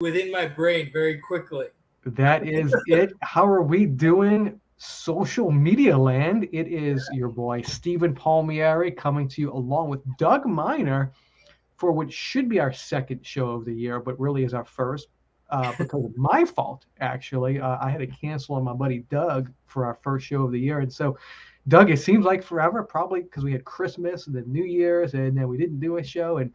within my brain very quickly. That is it. How are we doing? Social media land. It is your boy Stephen Palmieri coming to you along with Doug Miner for what should be our second show of the year, but really is our first because of my fault. Actually, I had to cancel on my buddy Doug for our first show of the year, and so Doug, it seems like forever, probably because we had Christmas and then New Year's, and then we didn't do a show. And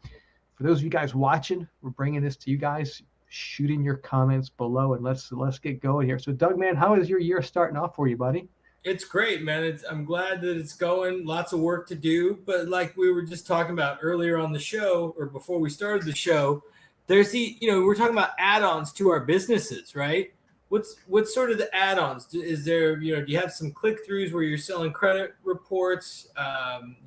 for those of you guys watching, we're bringing this to you guys. Shoot in your comments below, and let's get going here. So, Doug, man, how is your year starting off for you, buddy? It's great, man. I'm glad that it's going. Lots of work to do, but like we were just talking about earlier on the show, or before we started the show, there's we're talking about add-ons to our businesses, right? What's sort of the add-ons? Is there, do you have some click-throughs where you're selling credit reports?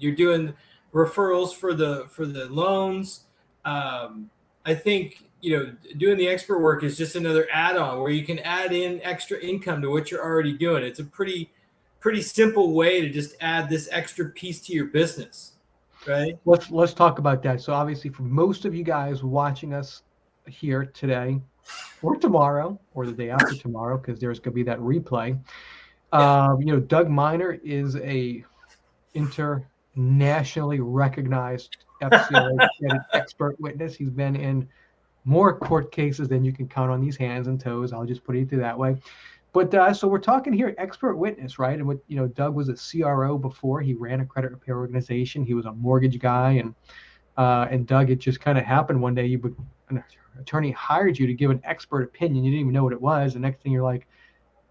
You're doing referrals for the loans. I think doing the expert work is just another add-on where you can add in extra income to what you're already doing. It's a pretty simple way to just add this extra piece to your business, right? Let's talk about that. So, obviously, for most of you guys watching us here today, or tomorrow, or the day after tomorrow, because there's going to be that replay. Yeah. Doug Miner is a internationally recognized FCRA credit expert witness. He's been in more court cases than you can count on these hands and toes. I'll just put it that way. But so we're talking here, expert witness, right? And what Doug was a CRO before. He ran a credit repair organization. He was a mortgage guy, and Doug, it just kind of happened one day. An attorney hired you to give an expert opinion. You didn't even know what it was. The next thing you're like,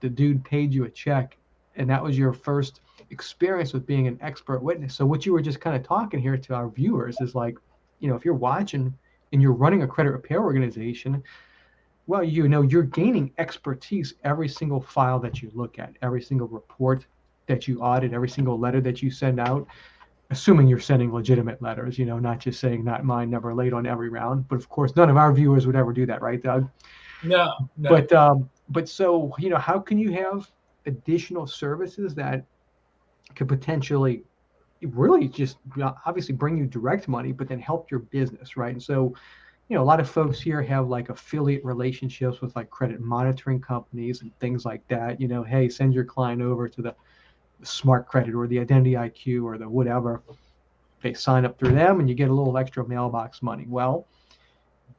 the dude paid you a check, and that was your first experience with being an expert witness. So what you were just kind of talking here to our viewers is like, if you're watching and you're running a credit repair organization, well, you're gaining expertise every single file that you look at, every single report that you audit, every single letter that you send out, assuming you're sending legitimate letters, not just saying not mine, never late on every round. But of course, none of our viewers would ever do that, right, Doug? No, no. But so, how can you have additional services that could potentially really just obviously bring you direct money, but then help your business, right? And so, a lot of folks here have like affiliate relationships with like credit monitoring companies and things like that. Hey, send your client over to the Smart Credit or the Identity IQ or the whatever. They sign up through them and you get a little extra mailbox money. Well,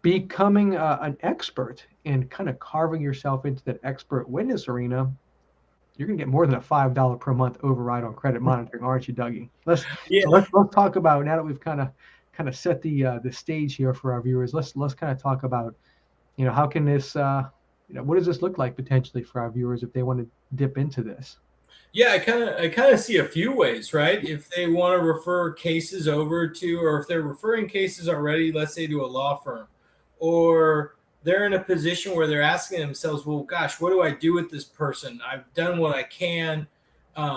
becoming an expert and kind of carving yourself into that expert witness arena, you're going to get more than a $5 per month override on credit monitoring, aren't you, Dougie? Yeah. Let's talk about, now that we've kind of set the stage here for our viewers. Let's kind of talk about, how can this what does this look like potentially for our viewers if they want to dip into this? Yeah, I kind of see a few ways, right? If they want to refer cases over to, or if they're referring cases already, let's say to a law firm, or they're in a position where they're asking themselves, well, gosh, what do I do with this person? I've done what I can.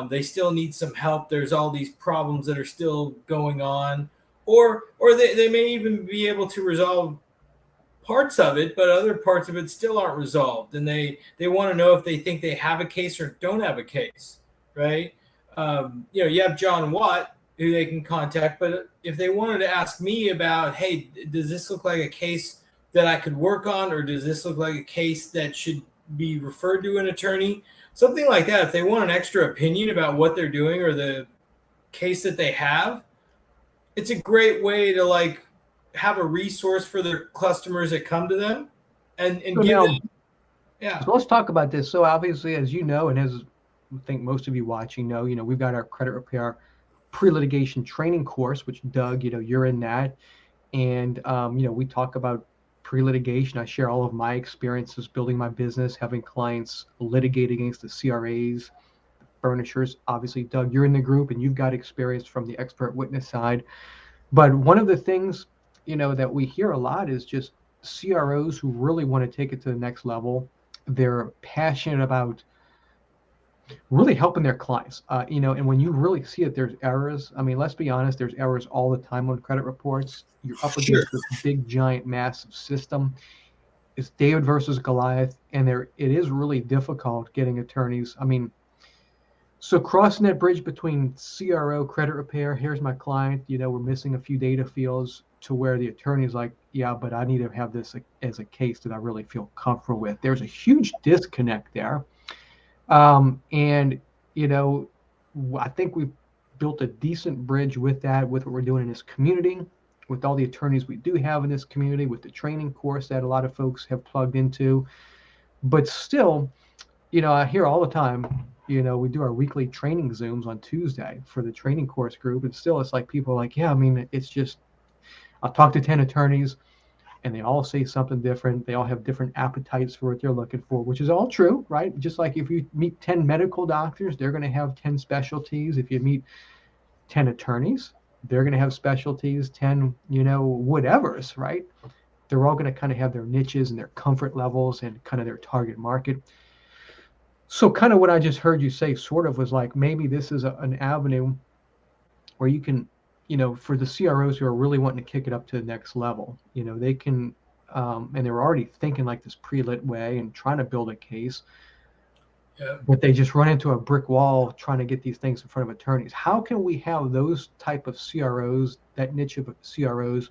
They still need some help. There's all these problems that are still going on, or they may even be able to resolve parts of it, but other parts of it still aren't resolved, and they want to know if they think they have a case or don't have a case, right? You have John Watt who they can contact, but if they wanted to ask me about, hey, does this look like a case that I could work on, or does this look like a case that should be referred to an attorney, something like that. If they want an extra opinion about what they're doing or the case that they have, it's a great way to like have a resource for their customers that come to them, and So give now, them. Yeah. so let's talk about this. So obviously, as you know, and as I think most of you watching know, we've got our credit repair pre-litigation training course, which Doug, you're in that. And, we talk about pre-litigation. I share all of my experiences building my business, having clients litigate against the CRAs, the furnishers. Obviously, Doug, you're in the group and you've got experience from the expert witness side. But one of the things, that we hear a lot is just CROs who really want to take it to the next level. They're passionate about really helping their clients. And when you really see that there's errors, I mean, let's be honest, there's errors all the time on credit reports. You're up Sure. against this big, giant, massive system. It's David versus Goliath, and it is really difficult getting attorneys. I mean, so crossing that bridge between CRO, credit repair, here's my client, we're missing a few data fields, to where the attorney's like, yeah, but I need to have this as a case that I really feel comfortable with. There's a huge disconnect there. And, you know, I think we've built a decent bridge with that, with what we're doing in this community, with all the attorneys we do have in this community, with the training course that a lot of folks have plugged into. But still, you know, I hear all the time, you know, we do our weekly training Zooms on Tuesday for the training course group. And still, it's like people are like, yeah, I mean, it's just, I'll talk to 10 attorneys and they all say something different. They all have different appetites for what they're looking for, which is all true, right? Just like if you meet 10 medical doctors, they're going to have 10 specialties. If you meet 10 attorneys, they're going to have specialties, 10, you know, whatevers, right? They're all going to kind of have their niches and their comfort levels and kind of their target market. So kind of what I just heard you say sort of was like, maybe this is an avenue where you can, you know, for the CROs who are really wanting to kick it up to the next level, you know, they can, and they're already thinking like this pre-lit way and trying to build a case, but they just run into a brick wall trying to get these things in front of attorneys. How can we have those type of CROs, that niche of CROs,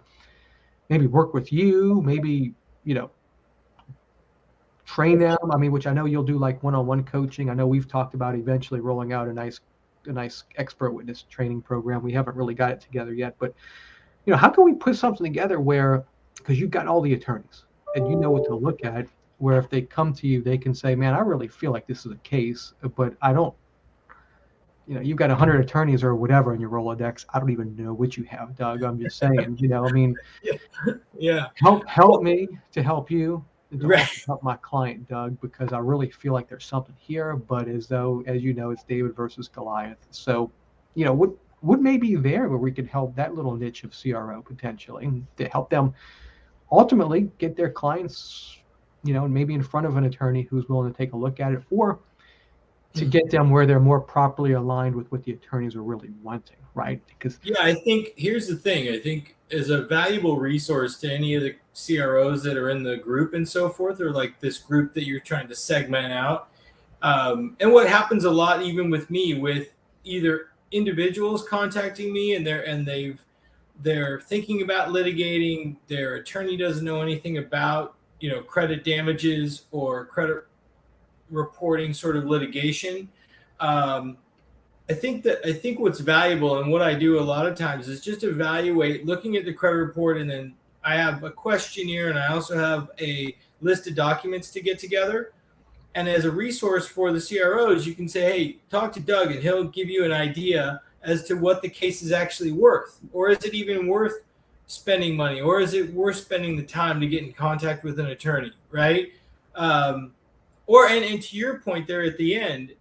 maybe work with you, maybe, you know, train them? I mean, which I know you'll do like one-on-one coaching. I know we've talked about eventually rolling out a nice expert witness training program. We haven't really got it together yet, but you know, how can we put something together where, because you've got all the attorneys and you know what to look at, where if they come to you, they can say, man, I really feel like this is a case, but I don't, you know, you've got 100 attorneys or whatever in your Rolodex. I don't even know what you have, Doug. I'm just saying, you know, I mean, Yeah. help me to help you. To Right. also help my client, Doug, because I really feel like there's something here, but as though, as you know, it's David versus Goliath. So, you know, what may be there where we could help that little niche of CRO potentially to help them ultimately get their clients, you know, maybe in front of an attorney who's willing to take a look at it, or to get them where they're more properly aligned with what the attorneys are really wanting, right? Because Yeah, I think here's the thing. I think as a valuable resource to any of the CROs that are in the group and so forth, or like this group that you're trying to segment out. And what happens a lot, even with me, with either individuals contacting me and they're thinking about litigating, their attorney doesn't know anything about, you know, credit damages or credit reporting sort of litigation. Um, I think what's valuable and what I do a lot of times is just evaluate, looking at the credit report, and then I have a questionnaire and I also have a list of documents to get together. And as a resource for the CROs, you can say, hey, talk to Doug and he'll give you an idea as to what the case is actually worth. Or is it even worth spending money? Or is it worth spending the time to get in contact with an attorney, right? And to your point there at the end,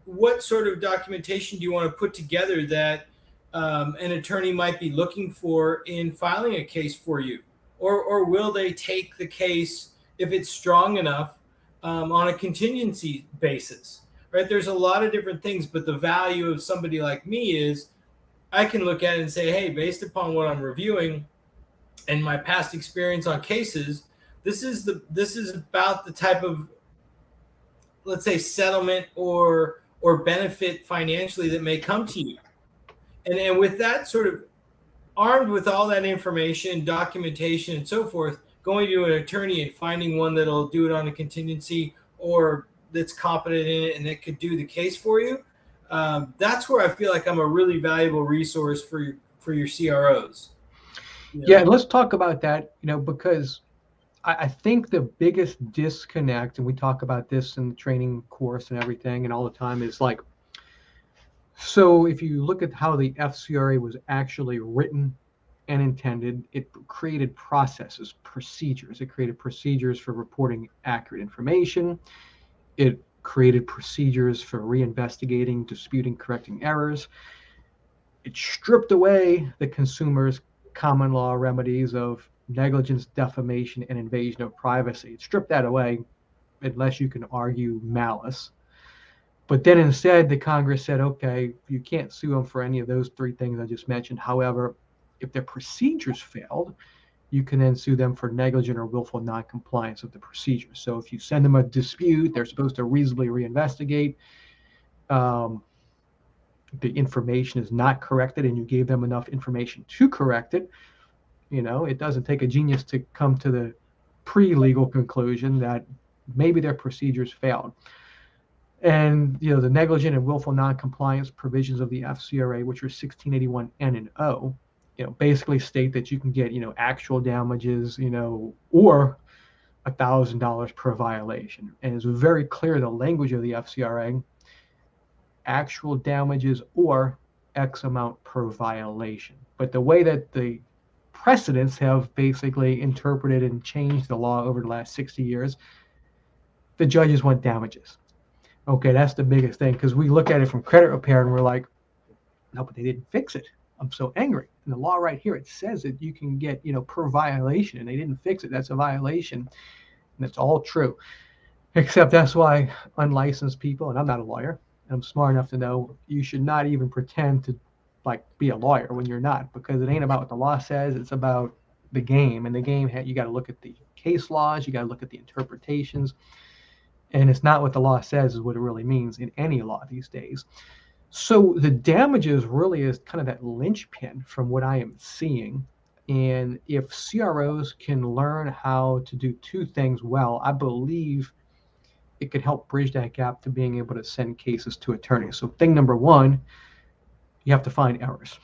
what sort of documentation do you want to put together that an attorney might be looking for in filing a case for you? Or will they take the case, if it's strong enough, on a contingency basis? Right? There's a lot of different things, but the value of somebody like me is I can look at it and say, hey, based upon what I'm reviewing and my past experience on cases, this is about the type of, let's say, settlement or benefit financially that may come to you. And with that sort of, armed with all that information, documentation, and so forth, going to an attorney and finding one that'll do it on a contingency or that's competent in it and that could do the case for you. That's where I feel like I'm a really valuable resource for your CROs. You know? yeah, and let's talk about that, you know, because I think the biggest disconnect, and we talk about this in the training course and everything and all the time, is like, so if you look at how the FCRA was actually written and intended, it created processes, procedures. It created procedures for reporting accurate information. It created procedures for reinvestigating, disputing, correcting errors. It stripped away the consumer's common law remedies of negligence, defamation, and invasion of privacy. It stripped that away, unless you can argue malice. But then instead, the Congress said, okay, you can't sue them for any of those three things I just mentioned. However, if their procedures failed, you can then sue them for negligent or willful noncompliance with the procedure. So if you send them a dispute, they're supposed to reasonably reinvestigate. The information is not corrected and you gave them enough information to correct it. It doesn't take a genius to come to the pre-legal conclusion that maybe their procedures failed. And the negligent and willful noncompliance provisions of the FCRA, which are 1681 N and O, basically state that you can get actual damages, or $1,000 per violation. And it's very clear the language of the FCRA: actual damages or X amount per violation. But the way that the precedents have basically interpreted and changed the law over the last 60 years, the judges want damages. Okay, that's the biggest thing, because we look at it from credit repair and we're like, no, but they didn't fix it. I'm so angry. In the law right here, it says that you can get, per violation, and they didn't fix it. That's a violation. And that's all true. Except that's why unlicensed people, and I'm not a lawyer, and I'm smart enough to know you should not even pretend to be a lawyer when you're not, because it ain't about what the law says. It's about the game. And the game, you got to look at the case laws. You got to look at the interpretations. And it's not what the law says is what it really means in any law these days. So the damages really is kind of that linchpin from what I am seeing. And if CROs can learn how to do two things well, I believe it could help bridge that gap to being able to send cases to attorneys. So thing number one, you have to find errors.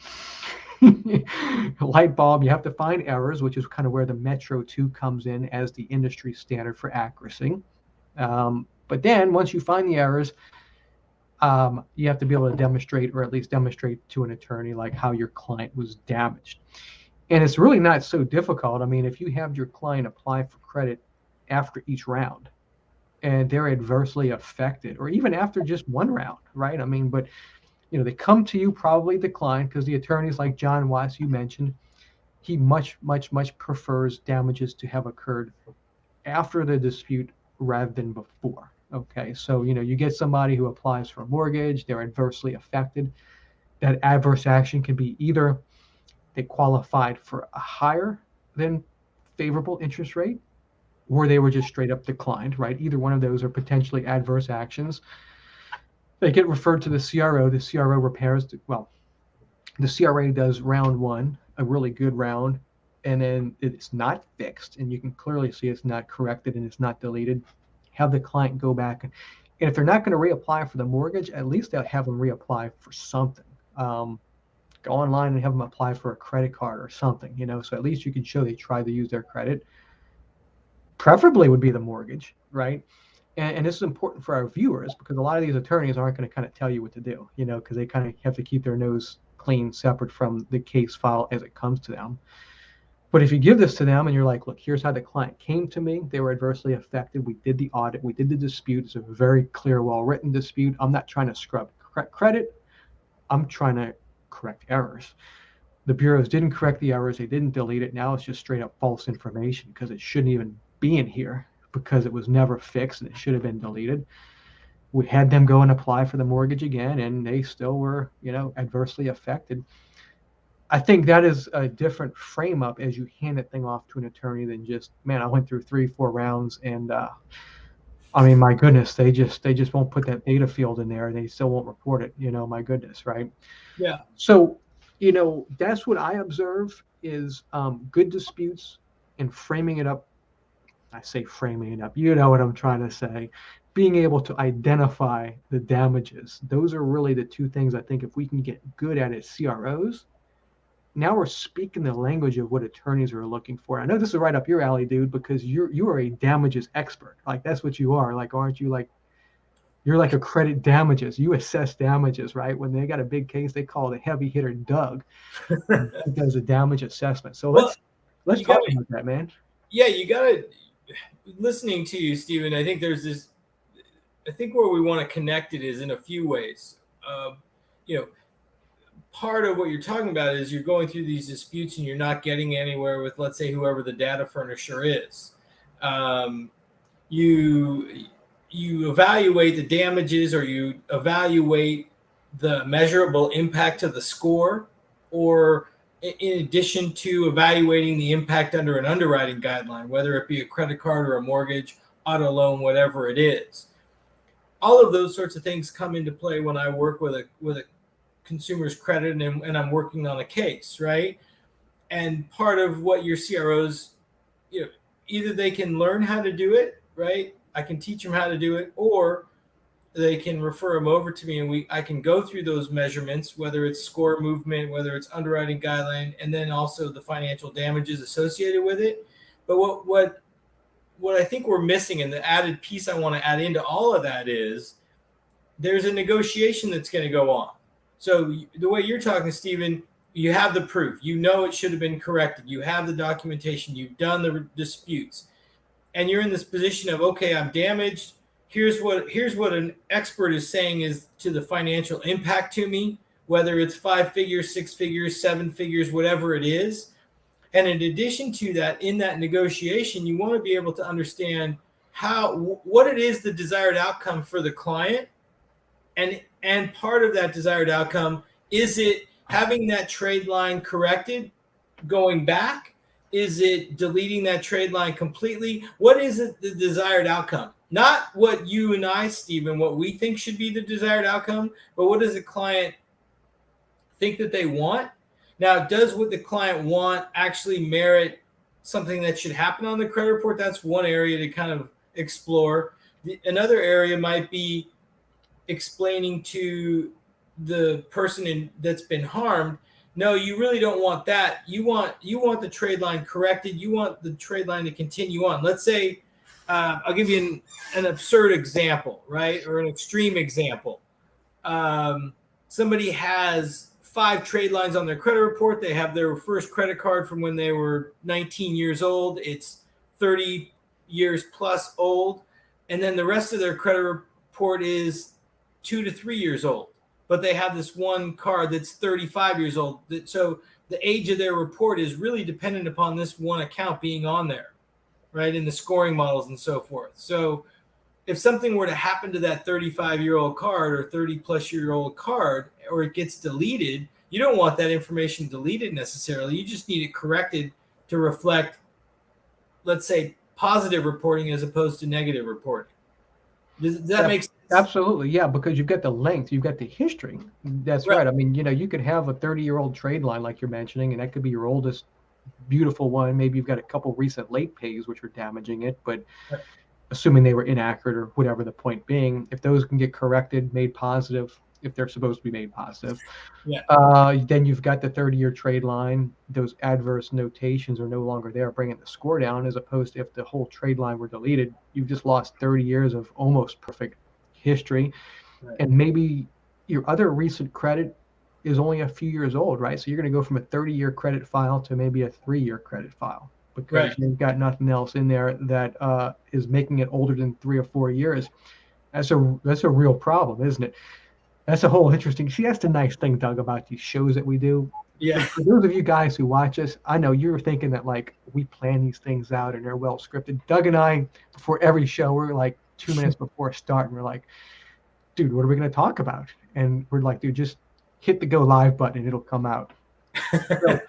Light bulb, you have to find errors, which is kind of where the Metro 2 comes in as the industry standard for accuracy. But then once you find the errors, you have to be able to demonstrate, or at least demonstrate to an attorney, like how your client was damaged. And it's really not so difficult. I mean, if you have your client apply for credit after each round and they're adversely affected, or even after just one round, right? I mean, but they come to you, probably decline, because the attorneys like John Watts, you mentioned, he much prefers damages to have occurred after the dispute rather than before. Okay, so you get somebody who applies for a mortgage, they're adversely affected. That adverse action can be either they qualified for a higher than favorable interest rate, or they were just straight up declined, right? Either one of those are potentially adverse actions. They get referred to the CRO. The CRO repairs, the CRA does round one, a really good round, and then it's not fixed, and you can clearly see it's not corrected and it's not deleted. Have the client go back, and if they're not going to reapply for the mortgage, at least they'll have them reapply for something. Go online and have them apply for a credit card or something, so at least you can show they tried to use their credit. Preferably would be the mortgage, right? And this is important for our viewers, because a lot of these attorneys aren't going to kind of tell you what to do, because they kind of have to keep their nose clean, separate from the case file as it comes to them. But if you give this to them and you're like, look, here's how the client came to me. They were adversely affected. We did the audit. We did the dispute. It's a very clear, well-written dispute. I'm not trying to scrub credit. I'm trying to correct errors. The bureaus didn't correct the errors. They didn't delete it. Now it's just straight up false information, because it shouldn't even be in here, because it was never fixed and it should have been deleted. We had them go and apply for the mortgage again, and they still were, adversely affected. I think that is a different frame up as you hand that thing off to an attorney than just, man, I went through 3-4 rounds, and I mean, my goodness, they just won't put that data field in there, and they still won't report it. My goodness, right? Yeah. So, that's what I observe is good disputes and framing it up. I say framing it up. You know what I'm trying to say. Being able to identify the damages. Those are really the two things I think if we can get good at it, CROs. Now we're speaking the language of what attorneys are looking for. I know this is right up your alley, dude, because you are a damages expert. Like, that's what you are. Like, aren't you you're like a credit damages. You assess damages, right? When they got a big case, they call it a heavy hitter Doug. He does a damage assessment. So let's talk about that, man. Yeah, you gotta, listening to you, Stephen, I think where we want to connect it is in a few ways. Part of what you're talking about is you're going through these disputes and you're not getting anywhere with, let's say, whoever the data furnisher is. You evaluate the damages, or you evaluate the measurable impact of the score, or in addition to evaluating the impact under an underwriting guideline, whether it be a credit card or a mortgage, auto loan, whatever it is. All of those sorts of things come into play when I work with a consumer's credit and I'm working on a case, right? And part of what your CROs, either they can learn how to do it, right? I can teach them how to do it, or they can refer them over to me, and I can go through those measurements, whether it's score movement, whether it's underwriting guideline, and then also the financial damages associated with it. But what I think we're missing, and the added piece I want to add into all of that, is there's a negotiation that's going to go on. So the way you're talking, Stephen, you have the proof. It should have been corrected. You have the documentation. You've done the disputes. And you're in this position of, okay, I'm damaged. Here's what an expert is saying is to the financial impact to me, whether it's 5 figures, 6 figures, 7 figures, whatever it is. And in addition to that, in that negotiation, you want to be able to understand what it is the desired outcome for the client. And part of that desired outcome, is it having that trade line corrected, going back? Is it deleting that trade line completely? What is it, the desired outcome? Not what you and I, Stephen, what we think should be the desired outcome, but what does the client think that they want? Now, does what the client want actually merit something that should happen on the credit report? That's one area to kind of explore. Another area might be explaining to the person that's been harmed, no, you really don't want that. You want the trade line corrected. You want the trade line to continue on. Let's say, I'll give you an absurd example, right? Or an extreme example. Somebody has 5 trade lines on their credit report. They have their first credit card from when they were 19 years old. It's 30 years plus old. And then the rest of their credit report is 2 to 3 years old. But they have this one card that's 35 years old. So the age of their report is really dependent upon this one account being on there, right? In the scoring models and so forth. So if something were to happen to that 35-year-old card or 30-plus-year-old card, or it gets deleted, you don't want that information deleted necessarily. You just need it corrected to reflect, let's say, positive reporting as opposed to negative reporting. Does that make sense? Absolutely, yeah, because you've got the length, you've got the history. That's right. I mean, you could have a 30-year-old trade line like you're mentioning, and that could be your oldest beautiful one. Maybe you've got a couple recent late pays which are damaging it, but assuming they were inaccurate or whatever the point being, if those can get corrected, made positive, if they're supposed to be made positive, then you've got the 30-year trade line. Those adverse notations are no longer there, bringing the score down, as opposed to if the whole trade line were deleted, you've just lost 30 years of almost perfect history. Right. And maybe your other recent credit is only a few years old, right? So you're going to go from a 30-year credit file to maybe a 3-year credit file, because you've got nothing else in there that is making it older than 3 or 4 years. That's a real problem, isn't it? That's a whole interesting. See, that's the nice thing, Doug, about these shows that we do. Yeah. For those of you guys who watch us, I know you're thinking that like we plan these things out and they're well scripted. Doug and I, before every show, we're like 2 minutes before start, and we're like, dude, what are we going to talk about? And we're like, dude, just hit the go live button and it'll come out. So,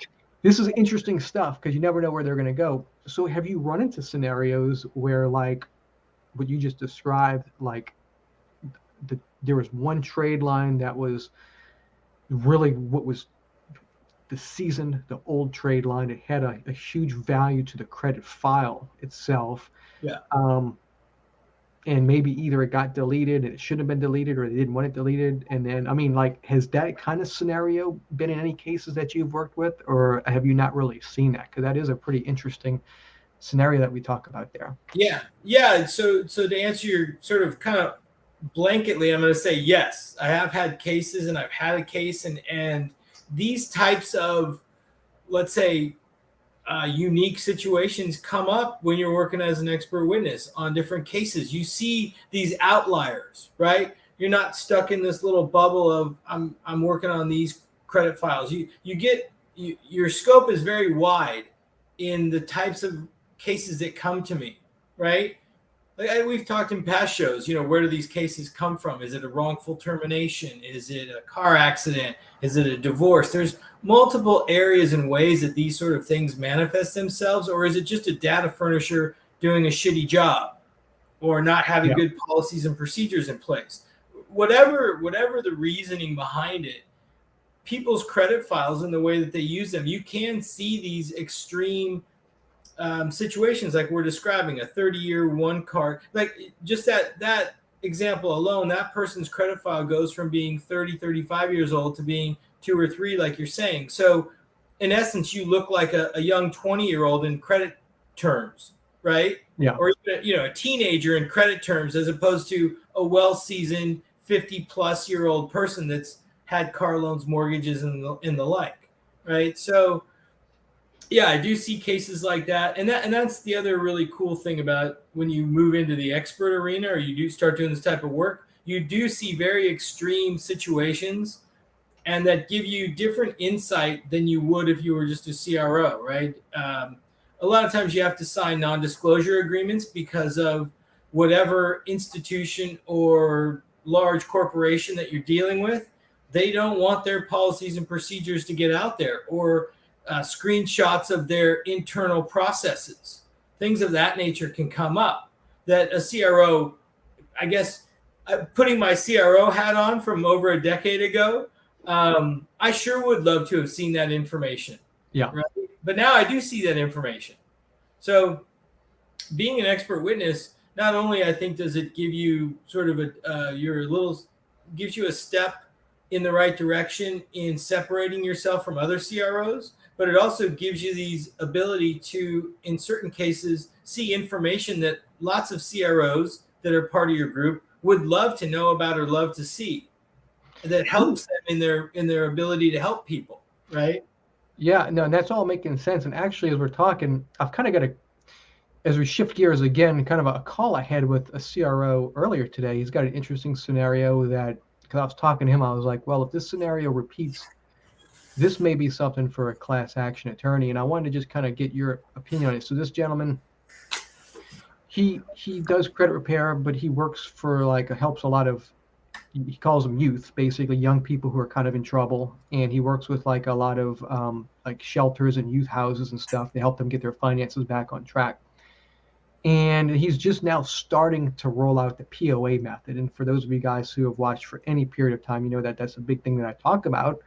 this is interesting stuff because you never know where they're going to go. So have you run into scenarios where, like what you just described, like there was one trade line that was really what was the old trade line? It had a huge value to the credit file itself. Yeah. And maybe either it got deleted and it shouldn't have been deleted, or they didn't want it deleted. And then, I mean, like, has that kind of scenario been in any cases that you've worked with, or have you not really seen that? Because that is a pretty interesting scenario that we talk about there. Yeah. So to answer your sort of kind of blanketly, I'm going to say yes. I have had cases, and I've had a case, and these types of, let's say, unique situations come up when you're working as an expert witness on different cases. You see these outliers, right? You're not stuck in this little bubble of I'm working on these credit files. Your scope is very wide in the types of cases that come to me, right? Like we've talked in past shows, where do these cases come from? Is it a wrongful termination? Is it a car accident? Is it a divorce? There's multiple areas and ways that these sort of things manifest themselves, or is it just a data furnisher doing a shitty job or not having good policies and procedures in place? Whatever the reasoning behind it, people's credit files and the way that they use them, you can see these extreme situations like we're describing, a 30-year one card, like just that example alone, that person's credit file goes from being 30, 35 years old to being 2 or 3, like you're saying. So in essence, you look like a young 20-year-old in credit terms, right? Yeah. Or a teenager in credit terms, as opposed to a well-seasoned 50-plus-year-old person that's had car loans, mortgages, and the like, right? So yeah, I do see cases like that, and that's the other really cool thing about when you move into the expert arena, or you do start doing this type of work. You do see very extreme situations, and that give you different insight than you would if you were just a CRO, right? A lot of times you have to sign non-disclosure agreements because of whatever institution or large corporation that you're dealing with. They don't want their policies and procedures to get out there, or screenshots of their internal processes. Things of that nature can come up that a CRO, I guess, putting my CRO hat on from over a decade ago, I sure would love to have seen that information. Yeah. Right? But now I do see that information. So being an expert witness, not only I think does it give you sort of gives you a step in the right direction in separating yourself from other CROs, but it also gives you these ability to, in certain cases, see information that lots of CROs that are part of your group would love to know about or love to see, that helps them in their ability to help people, right? Yeah, no, and that's all making sense. And actually, as we're talking, I've kind of got as we shift gears again, kind of a call I had with a CRO earlier today. He's got an interesting scenario that, because I was talking to him, I was like, well, if this scenario repeats, this may be something for a class action attorney. And I wanted to just kind of get your opinion on it. So this gentleman, he does credit repair, but he works for helps a lot of, he calls them youth, basically young people who are kind of in trouble. And he works with like a lot of like shelters and youth houses and stuff to help them get their finances back on track. And he's just now starting to roll out the POA method. And for those of you guys who have watched for any period of time, you know that that's a big thing that I talk about.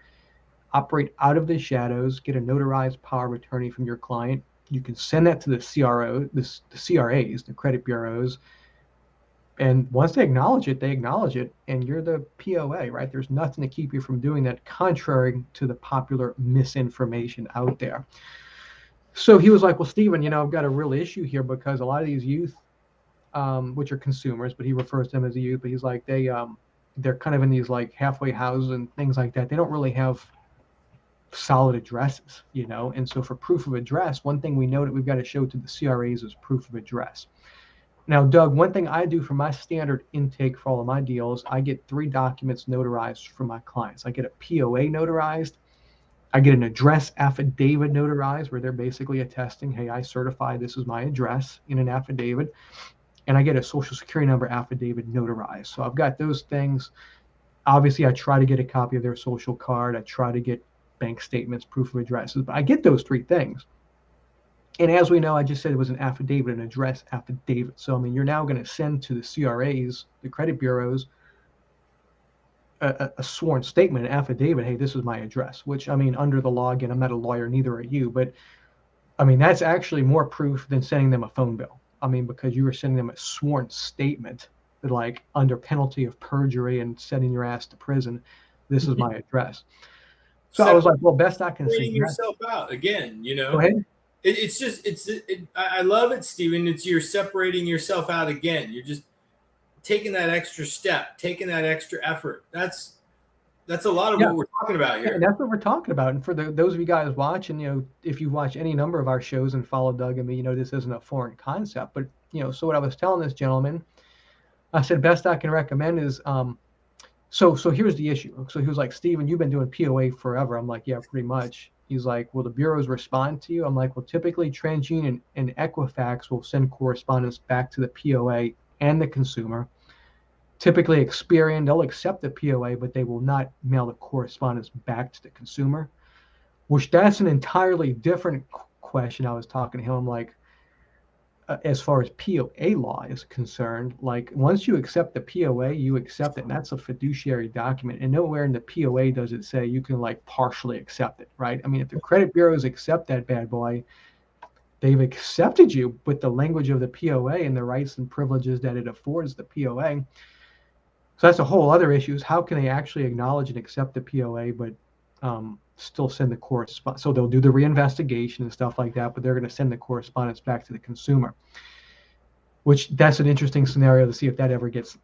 Operate out of the shadows, get a notarized power of attorney from your client. You can send that to the the CRAs, the credit bureaus. And once they acknowledge it, and you're the POA, right? There's nothing to keep you from doing that, contrary to the popular misinformation out there. So he was like, well, Stephen, I've got a real issue here because a lot of these youth, which are consumers, but he refers to them as a youth, but he's like, they're kind of in these like halfway houses and things like that. They don't really have solid addresses, And so for proof of address, one thing we know that we've got to show to the CRAs is proof of address. Now, Doug, one thing I do for my standard intake for all of my deals, I get 3 documents notarized for my clients. I get a POA notarized. I get an address affidavit notarized where they're basically attesting, hey, I certify this is my address in an affidavit. And I get a social security number affidavit notarized. So I've got those things. Obviously, I try to get a copy of their social card. I try to get bank statements, proof of addresses, but I get those 3 things. And as we know, I just said it was an affidavit, an address affidavit. So, I mean, you're now going to send to the CRAs, the credit bureaus, a sworn statement, an affidavit, hey, this is my address, which, I mean, under the law, again, I'm not a lawyer, neither are you, but I mean, that's actually more proof than sending them a phone bill. I mean, because you were sending them a sworn statement that, like, under penalty of perjury and sending your ass to prison, this is my address. So I was like, well, best I can suggest yourself out again, Go ahead. I love it, Stephen. It's you're separating yourself out again. You're just taking that extra step, taking that extra effort. That's a lot of what we're talking about here. And that's what we're talking about. And for those of you guys watching, if you watch any number of our shows and follow Doug and me, this isn't a foreign concept. But, so what I was telling this gentleman, I said, best I can recommend is, so here's the issue. So he was like, Stephen, you've been doing POA forever. I'm like, yeah, pretty much. He's like, will the bureaus respond to you? I'm like, well, typically TransUnion and Equifax will send correspondence back to the POA and the consumer. Typically Experian, they'll accept the POA, but they will not mail the correspondence back to the consumer, which that's an entirely different question. I was talking to him. I'm like, as far as POA law is concerned, like once you accept the POA, you accept it, and that's a fiduciary document. And nowhere in the POA does it say you can like partially accept it, right? I mean, if the credit bureaus accept that bad boy, they've accepted you with the language of the POA and the rights and privileges that it affords the POA. So that's a whole other issue, is how can they actually acknowledge and accept the POA, but still send the correspondence? So they'll do the reinvestigation and stuff like that, but they're going to send the correspondence back to the consumer, which that's an interesting scenario to see if that ever gets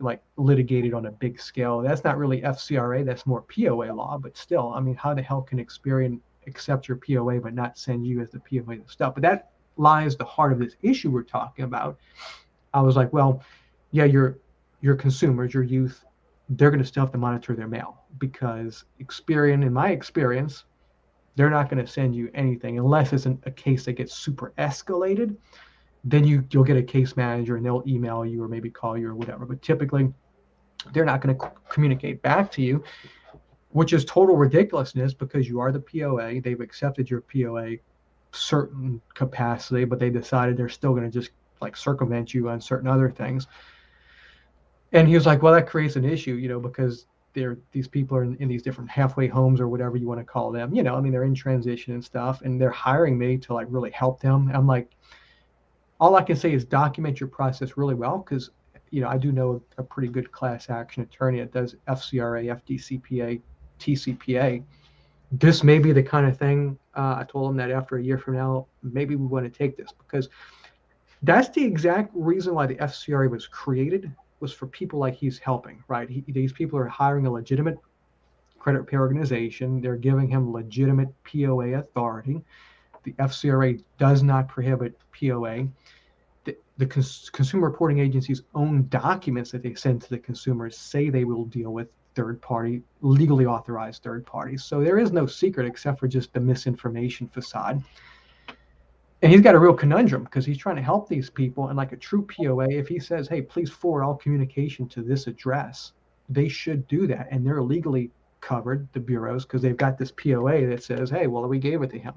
like litigated on a big scale. That's not really FCRA, that's more POA law, but still, I mean, how the hell can Experian accept your POA but not send you as the POA stuff? But that lies the heart of this issue we're talking about. I was like, well, yeah, your consumers, your youth, they're going to still have to monitor their mail, because Experian, in my experience, they're not going to send you anything unless it's a case that gets super escalated. Then you'll get a case manager and they'll email you or maybe call you or whatever. But typically, they're not going to communicate back to you, which is total ridiculousness, because you are the POA. They've accepted your POA certain capacity, but they decided they're still going to just like circumvent you on certain other things. And he was like, well, that creates an issue, because these people are in these different halfway homes or whatever you want to call them. I mean, they're in transition and stuff, and they're hiring me to like really help them. I'm like, all I can say is document your process really well, because I do know a pretty good class action attorney that does FCRA, FDCPA, TCPA. This may be the kind of thing. I told him that after a year from now, maybe we want to take this, because that's the exact reason why the FCRA was created, was for people like he's helping, right? These people are hiring a legitimate credit repair organization. They're giving him legitimate POA authority. The FCRA does not prohibit POA. The Consumer Reporting Agency's own documents that they send to the consumers say they will deal with third-party, legally authorized third parties. So there is no secret except for just the misinformation facade. And he's got a real conundrum, because he's trying to help these people. And like a true POA, if he says, hey, please forward all communication to this address, they should do that. And they're legally covered, the bureaus, because they've got this POA that says, hey, well, we gave it to him,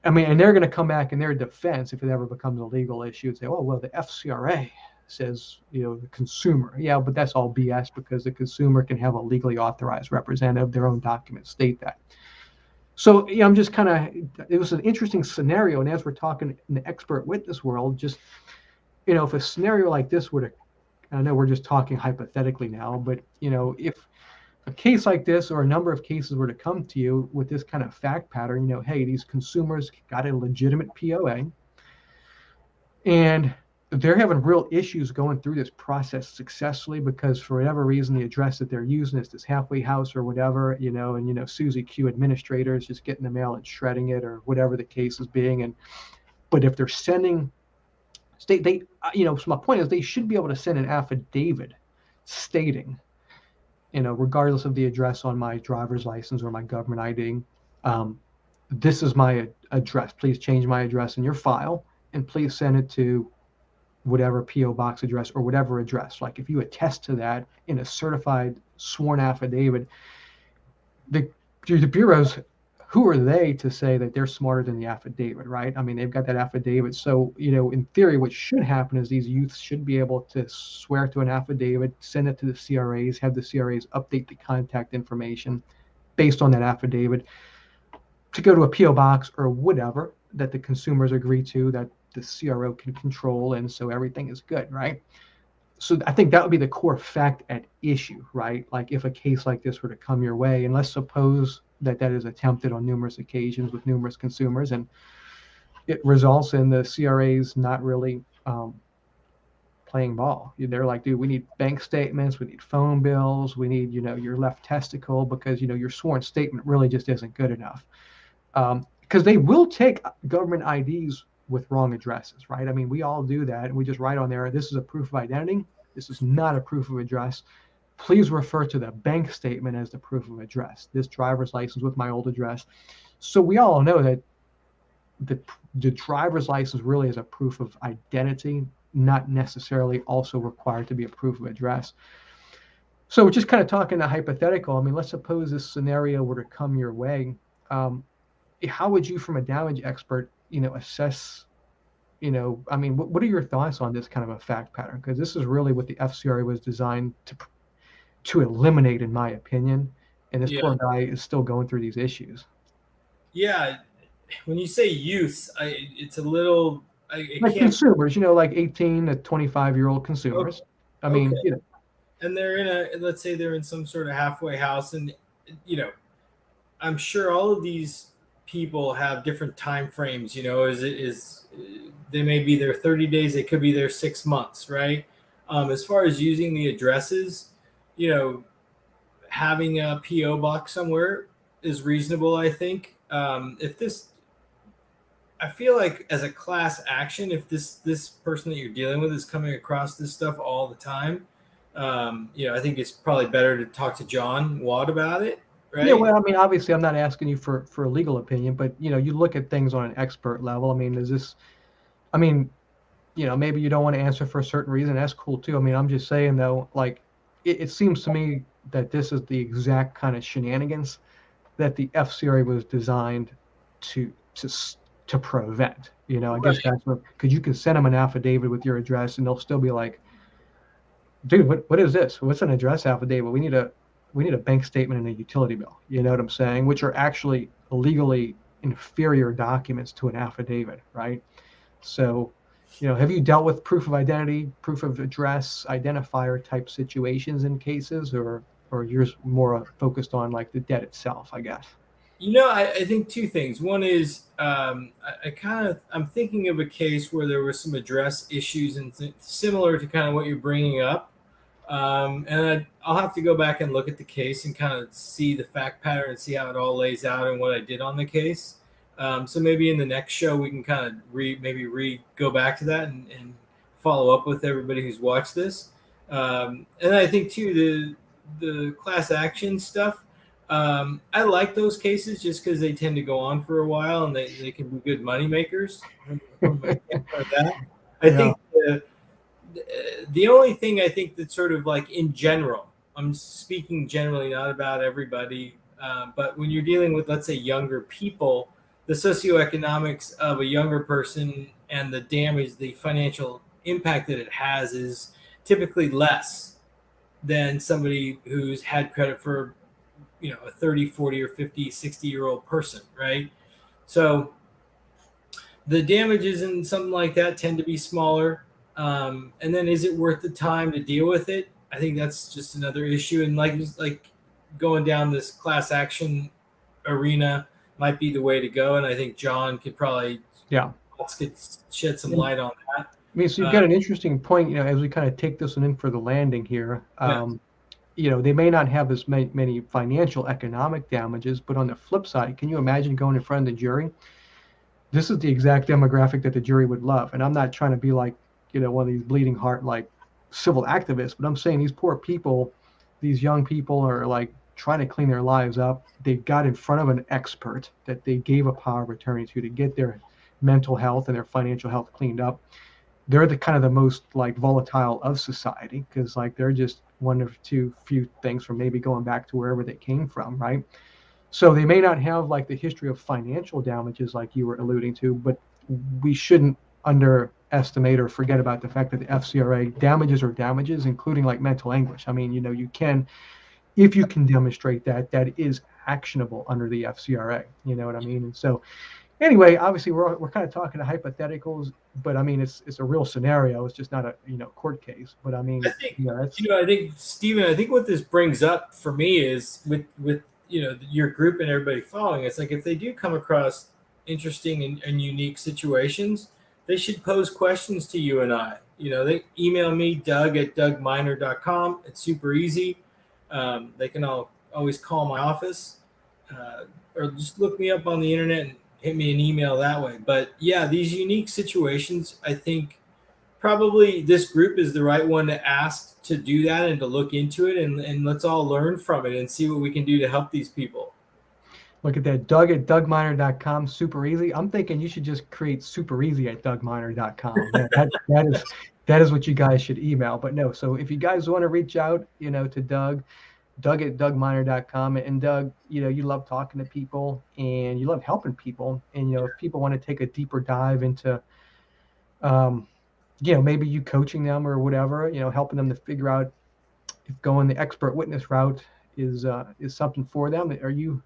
I mean, and they're going to come back in their defense if it ever becomes a legal issue and say, oh, well, the FCRA says, the consumer. Yeah, but that's all BS, because the consumer can have a legally authorized representative. Their own documents state that. So I'm just it was an interesting scenario. And as we're talking in the expert witness world, just, if a scenario like this were to, I know we're just talking hypothetically now, but, if a case like this or a number of cases were to come to you with this kind of fact pattern, hey, these consumers got a legitimate POA and they're having real issues going through this process successfully, because for whatever reason, the address that they're using is this halfway house or whatever, and, Susie Q administrators just getting the mail and shredding it or whatever the case is being. But if they're sending, so my point is they should be able to send an affidavit stating, regardless of the address on my driver's license or my government ID, this is my address. Please change my address in your file and please send it to whatever PO box address or whatever address. Like if you attest to that in a certified sworn affidavit, the bureaus, who are they to say that they're smarter than the affidavit, right? I mean, they've got that affidavit. So, in theory, what should happen is these youths should be able to swear to an affidavit, send it to the CRAs, have the CRAs update the contact information based on that affidavit to go to a PO box or whatever that the consumers agree to, that the CRO can control, and so everything is good, right? So I think that would be the core fact at issue, right? Like if a case like this were to come your way, and let's suppose that is attempted on numerous occasions with numerous consumers, and it results in the CRAs not really playing ball. They're like, dude, we need bank statements, we need phone bills, we need, your left testicle, because, your sworn statement really just isn't good enough. Because they will take government IDs with wrong addresses, right? I mean, we all do that, and we just write on there, this is a proof of identity, this is not a proof of address. Please refer to the bank statement as the proof of address. This driver's license with my old address. So we all know that the driver's license really is a proof of identity, not necessarily also required to be a proof of address. So we're just kind of talking a hypothetical. I mean, let's suppose this scenario were to come your way. How would you, from a damage expert, assess I mean, what are your thoughts on this kind of a fact pattern? Because this is really what the FCRA was designed to eliminate, in my opinion. And this Yeah. poor guy is still going through these issues. Yeah. When you say youth, it's a little, I Like can't. consumers, like 18 to 25-year-old Okay. consumers. I Okay. mean, And they're in let's say they're in some sort of halfway house, and you know, I'm sure all of these people have different time frames. Is they may be there 30 days, they could be there 6 months, right? As far as using the addresses, you know, having a PO box somewhere is reasonable. I think if this, I feel like as a class action, if this person that you're dealing with is coming across this stuff all the time, I think it's probably better to talk to John Watt about it, yeah. right? Well, I mean, obviously, I'm not asking you for a legal opinion, but you look at things on an expert level. I mean, is this? I mean, maybe you don't want to answer for a certain reason. That's cool too. I mean, I'm just saying though, like, it seems to me that this is the exact kind of shenanigans that the FCRA was designed to to to prevent. I guess Right. that's what, because you can send them an affidavit with your address, and they'll still be like, "Dude, what is this? What's an address affidavit? We need a bank statement and a utility bill." You know what I'm saying? Which are actually legally inferior documents to an affidavit, right? So, have you dealt with proof of identity, proof of address, identifier type situations in cases, or you're more focused on like the debt itself, I guess? I think two things. One is I'm thinking of a case where there was some address issues and similar to kind of what you're bringing up. And I'll have to go back and look at the case and kind of see the fact pattern and see how it all lays out and what I did on the case. So maybe in the next show we can kind of go back to that and follow up with everybody who's watched this. And I think too the class action stuff. I like those cases just because they tend to go on for a while and they can be good money makers from a standpoint of that. I Yeah. think the only thing I think that sort of like in general, I'm speaking generally, not about everybody, but when you're dealing with, let's say, younger people, the socioeconomics of a younger person and the damage, the financial impact that it has is typically less than somebody who's had credit for, a 30, 40, or 50, 60-year-old person, right? So the damages in something like that tend to be smaller. And then is it worth the time to deal with it? I think that's just another issue. And like going down this class action arena might be the way to go. And I think John could probably Yeah. could shed some And, light on that. I mean, so you've Uh, got an interesting point, as we kind of take this one in for the landing here. yeah, They may not have as many financial economic damages, but on the flip side, can you imagine going in front of the jury? This is the exact demographic that the jury would love. And I'm not trying to be like, one of these bleeding heart, like civil activists, but I'm saying these poor people, these young people are like trying to clean their lives up. They got in front of an expert that they gave a power of attorney to get their mental health and their financial health cleaned up. They're the kind of the most like volatile of society because like they're just one of too few things from maybe going back to wherever they came from, right? So they may not have like the history of financial damages like you were alluding to, but we shouldn't underestimate or forget about the fact that the FCRA damages are damages, including like mental anguish. I mean, you can, if you can demonstrate that is actionable under the FCRA. You know what I mean? And so anyway, obviously we're kind of talking to hypotheticals, but I mean it's a real scenario. It's just not a court case. But I I mean, think that's I think Stephen. I think what this brings up for me is with your group and everybody following. It's like if they do come across interesting and unique situations, they should pose questions to you and I. They email me Doug@dougminer.com. It's super easy. They can always call my office or just look me up on the internet and hit me an email that way. But yeah, these unique situations, I think probably this group is the right one to ask to do that and to look into it and let's all learn from it and see what we can do to help these people. look at that. Doug@dougminer.com, super easy. I'm thinking you should just create super easy at dougminer.com. That is what you guys should email. But no, so if you guys want to reach out, to Doug@dougminer.com. And Doug, you love talking to people and you love helping people. And if people want to take a deeper dive into Maybe you coaching them or whatever, helping them to figure out if going the expert witness route is something for them. Are you,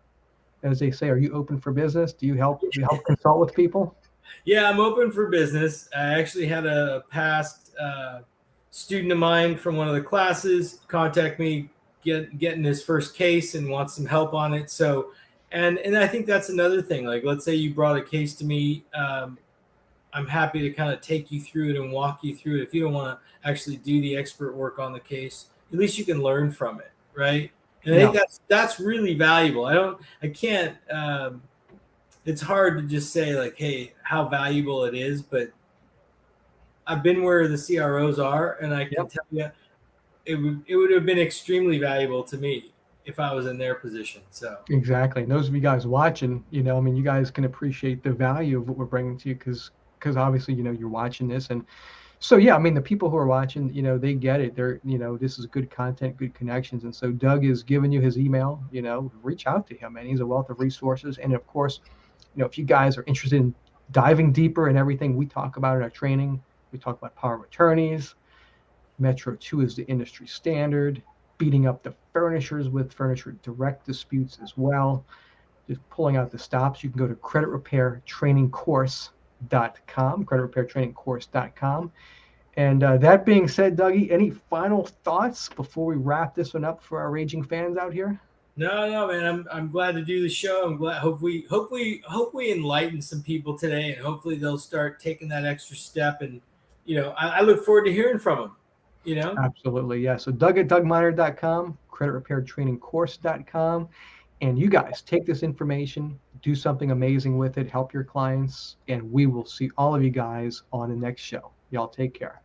as they say, are you open for business? Do you help consult with people? Yeah, I'm open for business. I actually had a past student of mine from one of the classes contact me, getting his first case and wants some help on it. So, and I think that's another thing. Like, let's say you brought a case to me. I'm happy to kind of take you through it and walk you through it. If you don't want to actually do the expert work on the case, at least you can learn from it, right? And I think Yeah, that's really valuable. I can't. It's hard to just say like, hey, how valuable it is, but I've been where the CROs are, and I can yep, tell you it would have been extremely valuable to me if I was in their position. So exactly. And those of you guys watching, I mean, you guys can appreciate the value of what we're bringing to you because obviously, you're watching this. And so, yeah, I mean, the people who are watching, they get it. They're, this is good content, good connections. And so Doug is giving you his email, reach out to him, and he's a wealth of resources. And of course, if you guys are interested in diving deeper in everything we talk about in our training, we talk about power of attorneys. Metro 2 is the industry standard, beating up the furnishers with furniture direct disputes as well. Just pulling out the stops. You can go to creditrepairtrainingcourse.com, creditrepairtrainingcourse.com. And that being said, Dougie, any final thoughts before we wrap this one up for our raging fans out here? no, no, man, I'm glad to do the show. I'm glad. Hope we enlighten some people today, and hopefully they'll start taking that extra step. And I look forward to hearing from them. You know. Absolutely, yeah. So Doug at dougminer.com, creditrepairtrainingcourse.com. And you guys take this information, do something amazing with it, help your clients, and we will see all of you guys on the next show. Y'all take care.